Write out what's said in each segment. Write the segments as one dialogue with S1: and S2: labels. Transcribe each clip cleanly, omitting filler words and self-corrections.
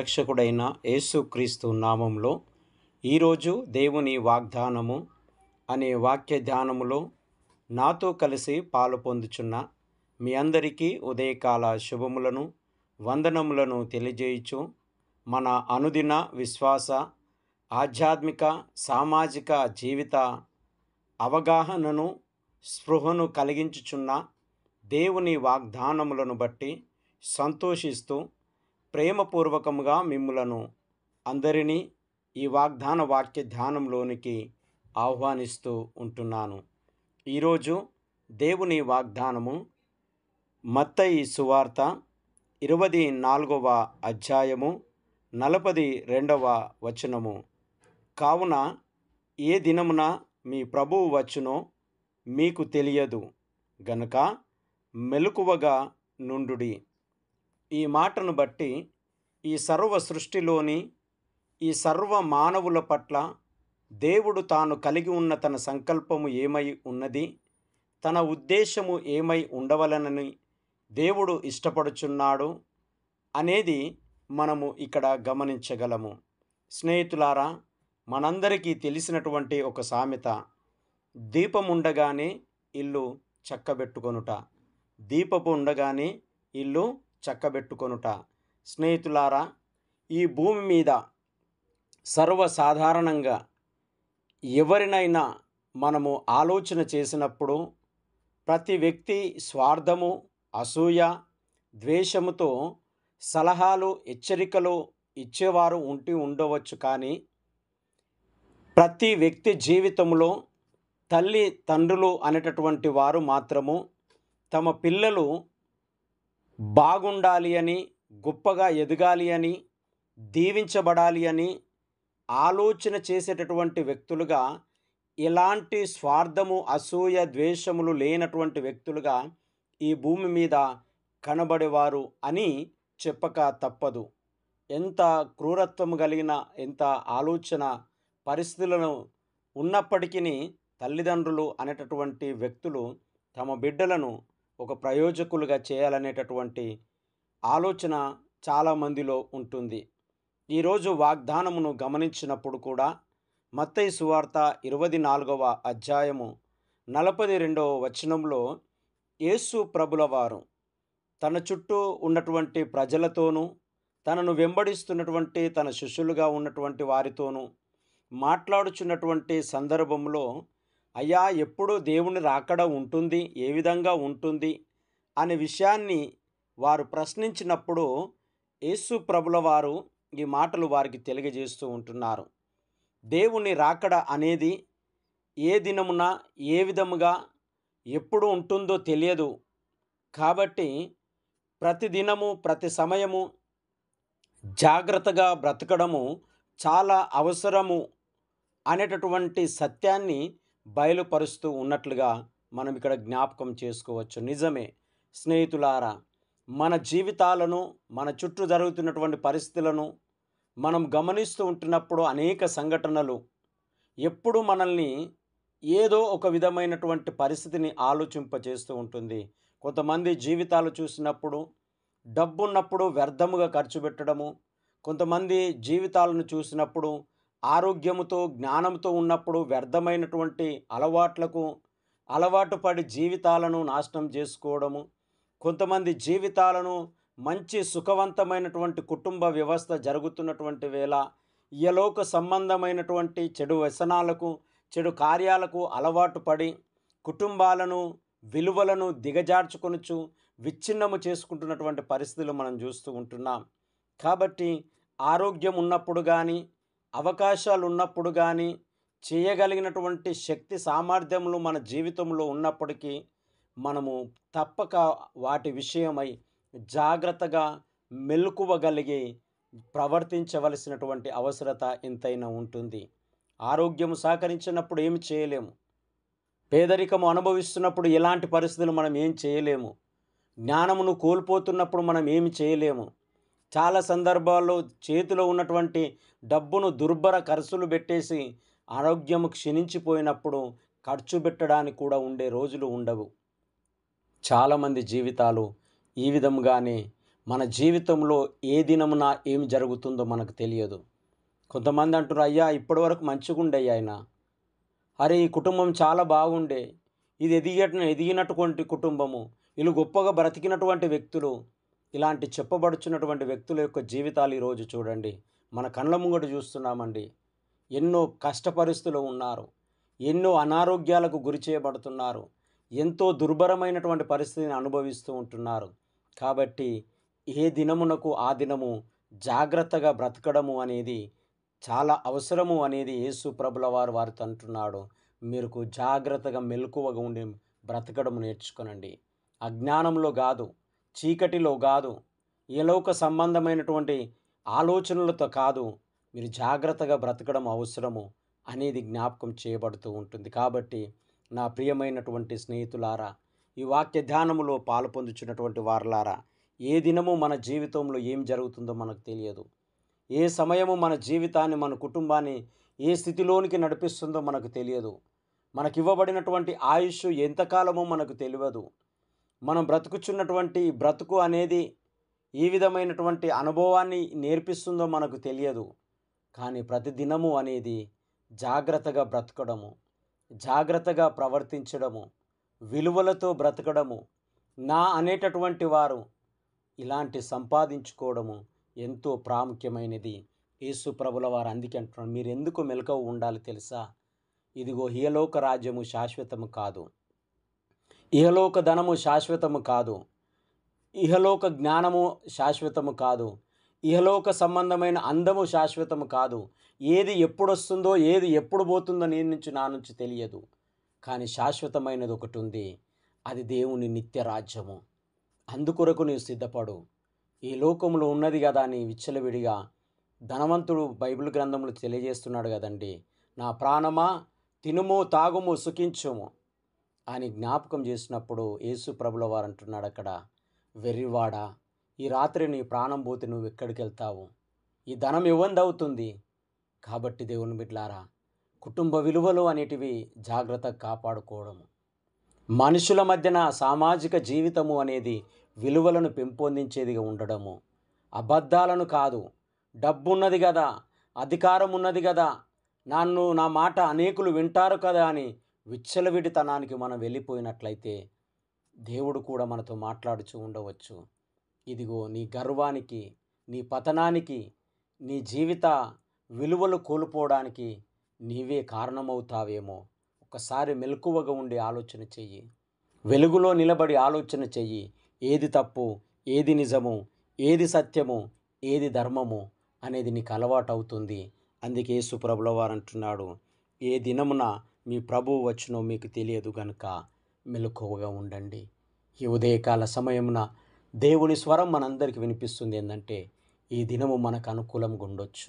S1: రక్షకుడైన యేసుక్రీస్తు నామంలో ఈరోజు దేవుని వాగ్దానము అనే వాక్య ధ్యానములో నాతో కలిసి పాలు పొందుచున్న మీ అందరికీ ఉదయకాల శుభములను వందనములను తెలియజేయుచు మన అనుదిన విశ్వాస ఆధ్యాత్మిక సామాజిక జీవిత అవగాహనను స్పృహను కలిగించుచున్న దేవుని వాగ్దానములను బట్టి సంతోషిస్తూ ప్రేమపూర్వకముగా మిమ్ములను అందరినీ ఈ వాగ్దాన వాక్య ధ్యానంలోనికి ఆహ్వానిస్తూ ఉంటున్నాను. ఈరోజు దేవుని వాగ్దానము మత్తయి సువార్త 24వ అధ్యాయము 42వ వచనము. కావున ఏ దినమున మీ ప్రభువు వచ్చునో మీకు తెలియదు గనుక మెలకువగా నుండుడి. ఈ మాటను బట్టి ఈ సర్వ సృష్టిలోని ఈ సర్వ మానవుల పట్ల దేవుడు తాను కలిగి ఉన్న తన సంకల్పము ఏమై ఉన్నది, తన ఉద్దేశము ఏమై ఉండవలనని దేవుడు ఇష్టపడుచున్నాడు అనేది మనము ఇక్కడ గమనించగలము. స్నేహితులారా, మనందరికీ తెలిసినటువంటి ఒక సామెత, దీపం ఉండగానే ఇల్లు చక్కబెట్టుకొనుట, దీపపు ఉండగానే ఇల్లు చక్కబెట్టుకొనుట. స్నేహితులారా, ఈ భూమి మీద సర్వసాధారణంగా ఎవరినైనా మనము ఆలోచన చేసినప్పుడు ప్రతి వ్యక్తి స్వార్థము, అసూయ, ద్వేషముతో సలహాలు, హెచ్చరికలు ఇచ్చేవారు ఉండవచ్చు. కానీ ప్రతి వ్యక్తి జీవితంలో తల్లి తండ్రులు అనేటటువంటి వారు మాత్రము తమ పిల్లలు బాగుండాలి అని, గొప్పగా ఎదగాలి అని, దీవించబడాలి అని ఆలోచన చేసేటటువంటి వ్యక్తులుగా, ఎలాంటి స్వార్థము, అసూయ, ద్వేషములు లేనటువంటి వ్యక్తులుగా ఈ భూమి మీద కనబడేవారు అని చెప్పక తప్పదు. ఎంత క్రూరత్వము కలిగిన, ఎంత ఆలోచన పరిస్థితులను ఉన్నప్పటికీ తల్లిదండ్రులు అనేటటువంటి వ్యక్తులు తమ బిడ్డలను ఒక ప్రయోజకులుగా చేయాలనేటటువంటి ఆలోచన చాలామందిలో ఉంటుంది. ఈరోజు వాగ్దానమును గమనించినప్పుడు కూడా మత్తయి సువార్త 24వ అధ్యాయము 42వ వచనంలో యేసు ప్రభుల వారు తన చుట్టూ ఉన్నటువంటి ప్రజలతోనూ, తనను వెంబడిస్తున్నటువంటి తన శిష్యులుగా ఉన్నటువంటి వారితోనూ మాట్లాడుచున్నటువంటి సందర్భంలో, అయ్యా, ఎప్పుడు దేవుని రాకడ ఉంటుంది, ఏ విధంగా ఉంటుంది అనే విషయాన్ని వారు ప్రశ్నించినప్పుడు యేసు ప్రభుల వారు ఈ మాటలు వారికి తెలియజేస్తూ ఉంటున్నారు. దేవుని రాకడ అనేది ఏ దినమున, ఏ విధముగా, ఎప్పుడు ఉంటుందో తెలియదు. కాబట్టి ప్రతి దినము, ప్రతి సమయము జాగ్రత్తగా బ్రతకడము చాలా అవసరము అనేటటువంటి సత్యాన్ని బయలుపరుస్తూ ఉన్నట్లుగా మనం ఇక్కడ జ్ఞాపకం చేసుకోవచ్చు. నిజమే స్నేహితులారా, మన జీవితాలను, మన చుట్టూ జరుగుతున్నటువంటి పరిస్థితులను మనం గమనిస్తూ ఉంటున్నప్పుడు అనేక సంఘటనలు ఎప్పుడు మనల్ని ఏదో ఒక విధమైనటువంటి పరిస్థితిని ఆలోచింపచేస్తూ ఉంటుంది. కొంతమంది జీవితాలు చూసినప్పుడు డబ్బున్నప్పుడు వ్యర్థముగా ఖర్చు పెట్టడము, కొంతమంది జీవితాలను చూసినప్పుడు ఆరోగ్యముతో, జ్ఞానంతో ఉన్నప్పుడు వ్యర్థమైనటువంటి అలవాటు పడి జీవితాలను నాశనం చేసుకోవడము, కొంతమంది జీవితాలను మంచి సుఖవంతమైనటువంటి కుటుంబ వ్యవస్థ జరుగుతున్నటువంటి వేళ ఇహలోక సంబంధమైనటువంటి చెడు వ్యసనాలకు, చెడు కార్యాలకు అలవాటు పడి కుటుంబాలను, విలువలను దిగజార్చుకొనుచు విచ్ఛిన్నము చేసుకుంటున్నటువంటి పరిస్థితులు మనం చూస్తూ ఉంటున్నాం. కాబట్టి ఆరోగ్యం ఉన్నప్పుడు కానీ, అవకాశాలు ఉన్నప్పుడు కానీ, చేయగలిగినటువంటి శక్తి సామర్థ్యములు మన జీవితంలో ఉన్నప్పటికీ మనము తప్పక వాటి విషయమై జాగ్రత్తగా మెలకువగలిగి ప్రవర్తించవలసినటువంటి అవసరత ఎంతైనా ఉంటుంది. ఆరోగ్యం సహకరించినప్పుడు ఏమి చేయలేము. పేదరికము అనుభవిస్తున్నప్పుడు ఎలాంటి పరిస్థితులు మనం ఏం చేయలేము. జ్ఞానమును కోల్పోతున్నప్పుడు మనం ఏమి చేయలేము. చాలా సందర్భాల్లో చేతిలో ఉన్నటువంటి డబ్బును దుర్భర ఖర్చులు పెట్టేసి ఆరోగ్యము క్షీణించిపోయినప్పుడు ఖర్చు పెట్టడానికి కూడా ఉండే రోజులు ఉండవు. చాలామంది జీవితాలు ఈ విధంగానే మన జీవితంలో ఏ దినమున ఏమి జరుగుతుందో మనకు తెలియదు. కొంతమంది అంటారు, అయ్యా ఇప్పటివరకు మంచిగా ఉండే ఆయన, అరే ఈ కుటుంబం చాలా బాగుండే, ఇది ఎదిగినటువంటి కుటుంబము, వీళ్ళు గొప్పగా బ్రతికినటువంటి వ్యక్తులు. ఇలాంటి చెప్పబడుచున్నటువంటి వ్యక్తుల యొక్క జీవితాలు ఈరోజు చూడండి, మన కళ్ళ ముంగట చూస్తున్నామండి. ఎన్నో కష్ట పరిస్థితులు ఉన్నారు, ఎన్నో అనారోగ్యాలకు గురి చేయబడుతున్నారు, ఎంతో దుర్భరమైనటువంటి పరిస్థితిని అనుభవిస్తూ ఉంటున్నారు. కాబట్టి ఏ దినమునకు ఆ దినము జాగ్రత్తగా బ్రతకడము అనేది చాలా అవసరము అనేది యేసు ప్రభుల వారితో అంటున్నాడు. మీరు జాగ్రత్తగా మెలకువగా ఉండి బ్రతకడం నేర్చుకోనండి. అజ్ఞానంలో కాదు, చీకటిలో కాదు, ఏలోక సంబంధమైనటువంటి ఆలోచనలతో కాదు, మీరు జాగ్రత్తగా బ్రతకడం అవసరము అనేది జ్ఞాపకం చేయబడుతూ ఉంటుంది. కాబట్టి నా ప్రియమైనటువంటి స్నేహితులారా, ఈ వాక్య ధ్యానములో పాలు పొందుచున్నటువంటి వారలారా, ఏ దినము మన జీవితంలో ఏం జరుగుతుందో మనకు తెలియదు. ఏ సమయము మన జీవితాన్ని, మన కుటుంబాన్ని ఏ స్థితిలోనికి నడిపిస్తుందో మనకు తెలియదు. మనకి ఇవ్వబడినటువంటి ఆయుష్ ఎంతకాలమో మనకు తెలియదు. మనం బ్రతుకుచున్నటువంటి బ్రతుకు అనేది ఏ విధమైనటువంటి అనుభవాన్ని నేర్పిస్తుందో మనకు తెలియదు. కానీ ప్రతిదినము అనేది జాగ్రత్తగా బ్రతకడము, జాగ్రత్తగా ప్రవర్తించడము, విలువలతో బ్రతకడము, నా అనేటటువంటి వారు ఇలాంటి సంపాదించుకోవడము ఎంతో ప్రాముఖ్యమైనది. యేసు ప్రభుల వారు అందుకే అంటున్నారు, మీరు ఎందుకు మెలకువ ఉండాలి తెలుసా? ఇదిగో ఇహలోక రాజ్యము శాశ్వతము కాదు, ఇహలోక ధనము శాశ్వతము కాదు, ఇహలోక జ్ఞానము శాశ్వతము కాదు, ఇహలోక సంబంధమైన అందము శాశ్వతము కాదు. ఏది ఎప్పుడు వస్తుందో, ఏది ఎప్పుడు పోతుందో నా నుంచి తెలియదు. కానీ శాశ్వతమైనది ఒకటి ఉంది, అది దేవుని నిత్య రాజ్యము. అందుకొరకు నీవు సిద్ధపడు. ఈ లోకంలో ఉన్నది కదా అని విచ్చలవిడిగా ధనవంతుడు బైబిల్ గ్రంథంలో తెలియజేస్తున్నాడు కదండి, నా ప్రాణమా తినుము తాగుము సుఖించుము అని జ్ఞాపకం చేసినప్పుడు యేసు ప్రభుల వారు అంటున్నాడు అక్కడ, వెర్రివాడా, ఈ రాత్రి నీ ప్రాణం పోతే నువ్వు ఎక్కడికి వెళ్తావు? ఈ ధనం ఇవ్వందవుతుంది. కాబట్టి దేవుని బిడ్డలారా, కుటుంబ విలువలు అనేటివి జాగ్రత్తగా కాపాడుకోవడము, మనుషుల మధ్యన సామాజిక జీవితము అనేది విలువలను పెంపొందించేదిగా ఉండడము, అబద్ధాలను కాదు, డబ్బు ఉన్నది కదా, అధికారం ఉన్నది కదా, నా మాట అనేకులు వింటారు కదా అని విచ్చలవిడితనానికి మనం వెళ్ళిపోయినట్లయితే దేవుడు కూడా మనతో మాట్లాడుచూ ఉండవచ్చు. ఇదిగో నీ గర్వానికి, నీ పతనానికి, నీ జీవిత విలువలు కోల్పోవడానికి నీవే కారణమవుతావేమో. ఒకసారి మెలకువగా ఉండి ఆలోచన చెయ్యి, వెలుగులో నిలబడి ఆలోచన చెయ్యి. ఏది తప్పు, ఏది నిజము, ఏది సత్యము, ఏది ధర్మము అనేది నీకు అలవాటు అవుతుంది. అందుకే యేసు ప్రభుల వారు అంటున్నాడు, ఏ దినమున మీ ప్రభువు వచ్చునో మీకు తెలియదు గనుక మెలకువగా ఉండండి. ఈ ఉదయకాల సమయమున దేవుని స్వరం మనందరికీ వినిపిస్తుంది ఏంటంటే, ఈ దినము మనకు అనుకూలంగా ఉండొచ్చు,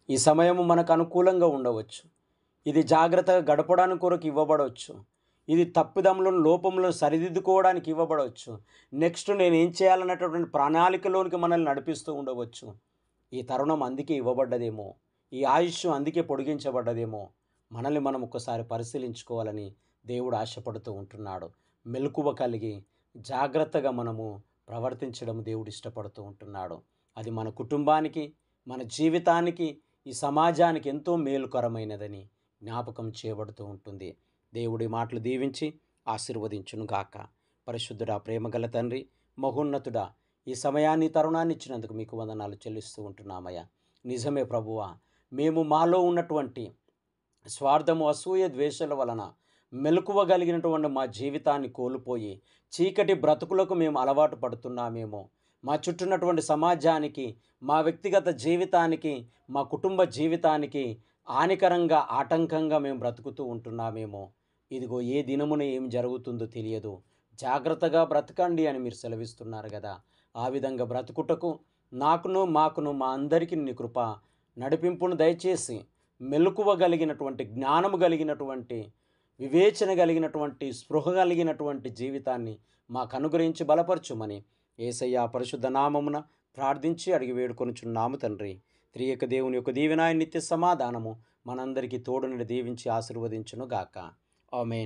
S1: ఈ సమయము మనకు అనుకూలంగా ఉండవచ్చు, ఇది జాగ్రత్తగా గడపడానికి కొరకు ఇవ్వబడవచ్చు, ఇది తప్పిదములను లోపములను సరిదిద్దుకోవడానికి ఇవ్వబడవచ్చు, నెక్స్ట్ నేను ఏం చేయాలన్నటువంటి ప్రణాళికలోనికి మనల్ని నడిపిస్తూ ఉండవచ్చు. ఈ తరుణం అందుకే ఇవ్వబడ్డదేమో, ఈ ఆయుష్ అందుకే పొడిగించబడ్డదేమో. మనల్ని మనం ఒక్కసారి పరిశీలించుకోవాలని దేవుడు ఆశపడుతూ ఉంటున్నాడు. మెలకువ కలిగి జాగ్రత్తగా మనము ప్రవర్తించడం దేవుడు ఇష్టపడుతూ ఉంటున్నాడు. అది మన కుటుంబానికి, మన జీవితానికి, ఈ సమాజానికి ఎంతో మేలుకరమైనదని జ్ఞాపకం చేయబడుతూ ఉంటుంది. దేవుడి మాటలు దీవించి ఆశీర్వదించును గాక. పరిశుద్ధుడా, ప్రేమగల తండ్రి, మహోన్నతుడా, ఈ సమయాన్ని తరుణాన్ని ఇచ్చినందుకు మీకు వందనాలు చెల్లిస్తూ ఉంటున్నామయ్యా. నిజమే ప్రభువా, మేము మాలో ఉన్నటువంటి స్వార్థము, అసూయ, ద్వేషాల వలన మెలకువగలిగినటువంటి మా జీవితాన్ని కోల్పోయి చీకటి బ్రతుకులకు మేము అలవాటు పడుతున్నామేమో. మా చుట్టూన్నటువంటి సమాజానికి, మా వ్యక్తిగత జీవితానికి, మా కుటుంబ జీవితానికి హానికరంగా, ఆటంకంగా మేము బ్రతుకుతూ ఉంటున్నామేమో. ఇదిగో ఏ దినమున ఏం జరుగుతుందో తెలియదు, జాగ్రత్తగా బ్రతకండి అని మీరు సెలవిస్తున్నారు కదా. ఆ విధంగా బ్రతుకుటకు నాకును, మాకును, మా అందరికీ నీ కృప నడిపింపును దయచేసి మెలకువ కలిగినటువంటి, జ్ఞానము కలిగినటువంటి, వివేచన కలిగినటువంటి, స్పృహ కలిగినటువంటి జీవితాన్ని మాకు అనుగ్రహించి బలపరచుమని యేసయ్య పరిశుద్ధ నామమున ప్రార్థించి అడిగి వేడుకొనుచున్నాము తండ్రి. త్రియక దేవుని యొక్క దీవెన, నిత్య సమాధానము మనందరికీ తోడుని దీవించి ఆశీర్వదించును గాక. ఆమేన్.